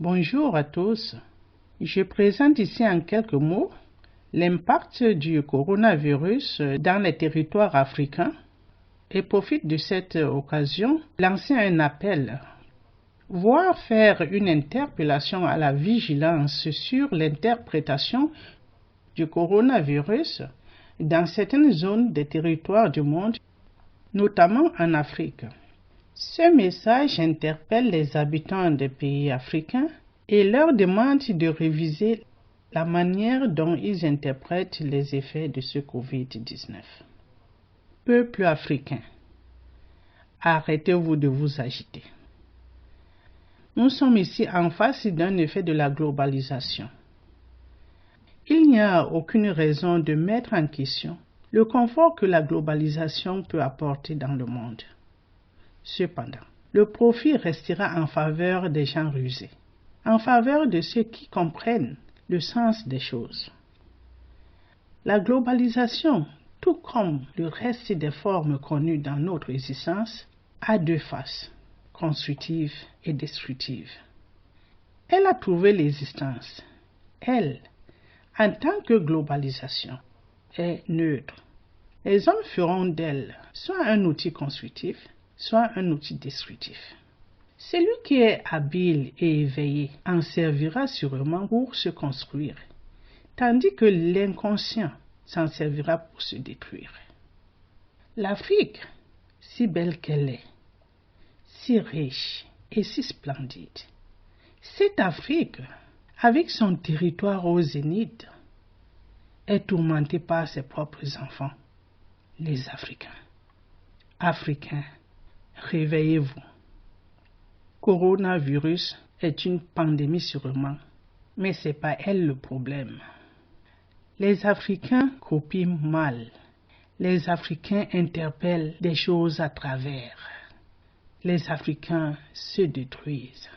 Bonjour à tous. Je présente ici en quelques mots l'impact du coronavirus dans les territoires africains et profite de cette occasion pour lancer un appel, voire faire une interpellation à la vigilance sur l'interprétation du coronavirus dans certaines zones des territoires du monde, notamment en Afrique. Ce message interpelle les habitants des pays africains et leur demande de réviser la manière dont ils interprètent les effets de ce Covid-19. Peuple africain, arrêtez-vous de vous agiter. Nous sommes ici en face d'un effet de la globalisation. Il n'y a aucune raison de mettre en question le confort que la globalisation peut apporter dans le monde. Cependant, le profit restera en faveur des gens rusés, en faveur de ceux qui comprennent le sens des choses. La globalisation, tout comme le reste des formes connues dans notre existence, a deux faces, constructives et destructives. Elle a trouvé l'existence. Elle, en tant que globalisation, est neutre. Les hommes feront d'elle soit un outil constructif, soit un outil destructif. Celui qui est habile et éveillé en servira sûrement pour se construire, tandis que l'inconscient s'en servira pour se détruire. L'Afrique, si belle qu'elle est, si riche et si splendide, cette Afrique, avec son territoire au zénith, est tourmentée par ses propres enfants, les Africains. Africains, réveillez-vous. Coronavirus est une pandémie sûrement, mais ce n'est pas elle le problème. Les Africains copient mal. Les Africains interpellent des choses à travers. Les Africains se détruisent.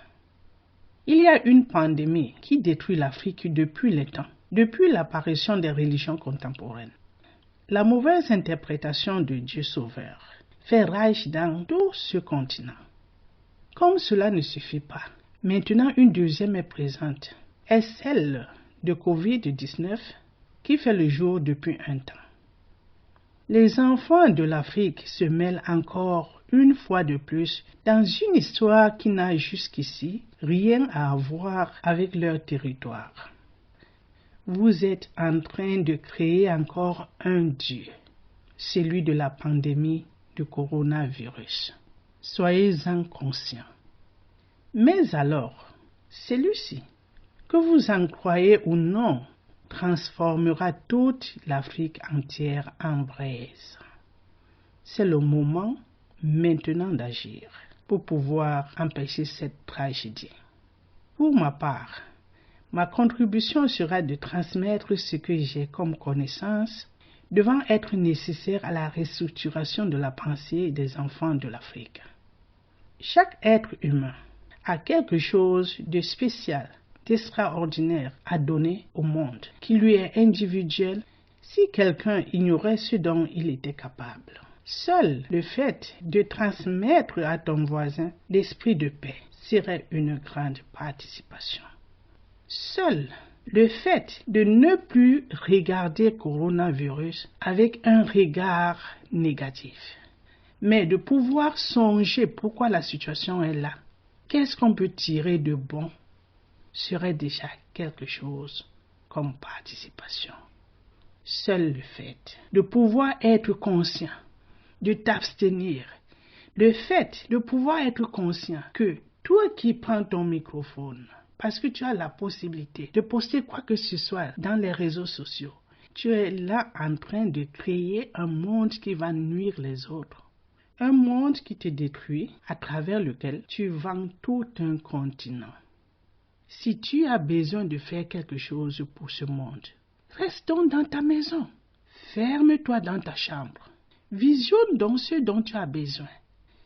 Il y a une pandémie qui détruit l'Afrique depuis le temps, depuis l'apparition des religions contemporaines. La mauvaise interprétation de Dieu Sauveur fait rage dans tout ce continent. Comme cela ne suffit pas, maintenant une deuxième est présente, est celle de Covid-19 qui fait le jour depuis un temps. Les enfants de l'Afrique se mêlent encore une fois de plus dans une histoire qui n'a jusqu'ici rien à voir avec leur territoire. Vous êtes en train de créer encore un Dieu, celui de la pandémie du coronavirus. Soyez-en conscients. Mais alors, celui-ci, que vous en croyez ou non, transformera toute l'Afrique entière en braise. C'est le moment maintenant d'agir pour pouvoir empêcher cette tragédie. Pour ma part, ma contribution sera de transmettre ce que j'ai comme connaissance devant être nécessaire à la restructuration de la pensée des enfants de l'Afrique. Chaque être humain a quelque chose de spécial, d'extraordinaire à donner au monde, qui lui est individuel si quelqu'un ignorait ce dont il était capable. Seul le fait de transmettre à ton voisin l'esprit de paix serait une grande participation. Seul le fait de ne plus regarder coronavirus avec un regard négatif, mais de pouvoir songer pourquoi la situation est là, qu'est-ce qu'on peut tirer de bon, serait déjà quelque chose comme participation. Seul le fait de pouvoir être conscient, de t'abstenir, le fait de pouvoir être conscient que toi qui prends ton microphone, parce que tu as la possibilité de poster quoi que ce soit dans les réseaux sociaux, tu es là en train de créer un monde qui va nuire les autres. Un monde qui te détruit, à travers lequel tu vends tout un continent. Si tu as besoin de faire quelque chose pour ce monde, reste donc dans ta maison. Ferme-toi dans ta chambre. Visionne donc ce dont tu as besoin.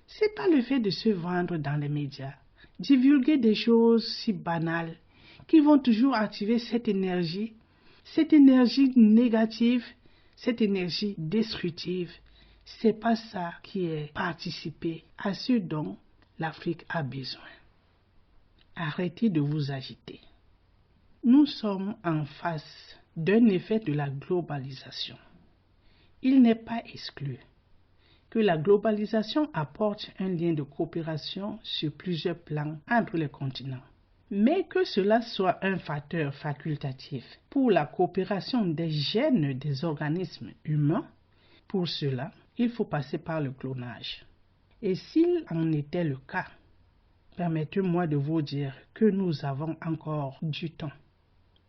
C'est pas le fait de se vendre dans les médias, divulguer des choses si banales qui vont toujours activer cette énergie négative, cette énergie destructive. C'est pas ça qui est participer à ce dont l'Afrique a besoin. arrêtez de vous agiter. Nous sommes en face d'un effet de la globalisation. Il n'est pas exclu que la globalisation apporte un lien de coopération sur plusieurs plans entre les continents. Mais que cela soit un facteur facultatif pour la coopération des gènes des organismes humains, pour cela, il faut passer par le clonage. Et s'il en était le cas, permettez-moi de vous dire que nous avons encore du temps,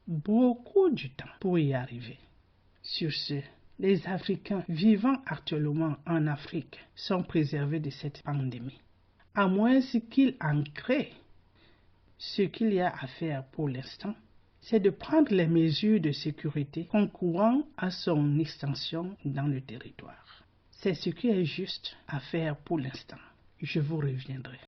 beaucoup du temps pour y arriver. Sur ce, les Africains vivant actuellement en Afrique sont préservés de cette pandémie, à moins qu'ils en créent. Ce qu'il y a à faire pour l'instant, c'est de prendre les mesures de sécurité concourant à son extension dans le territoire. C'est ce qui est juste à faire pour l'instant. Je vous reviendrai.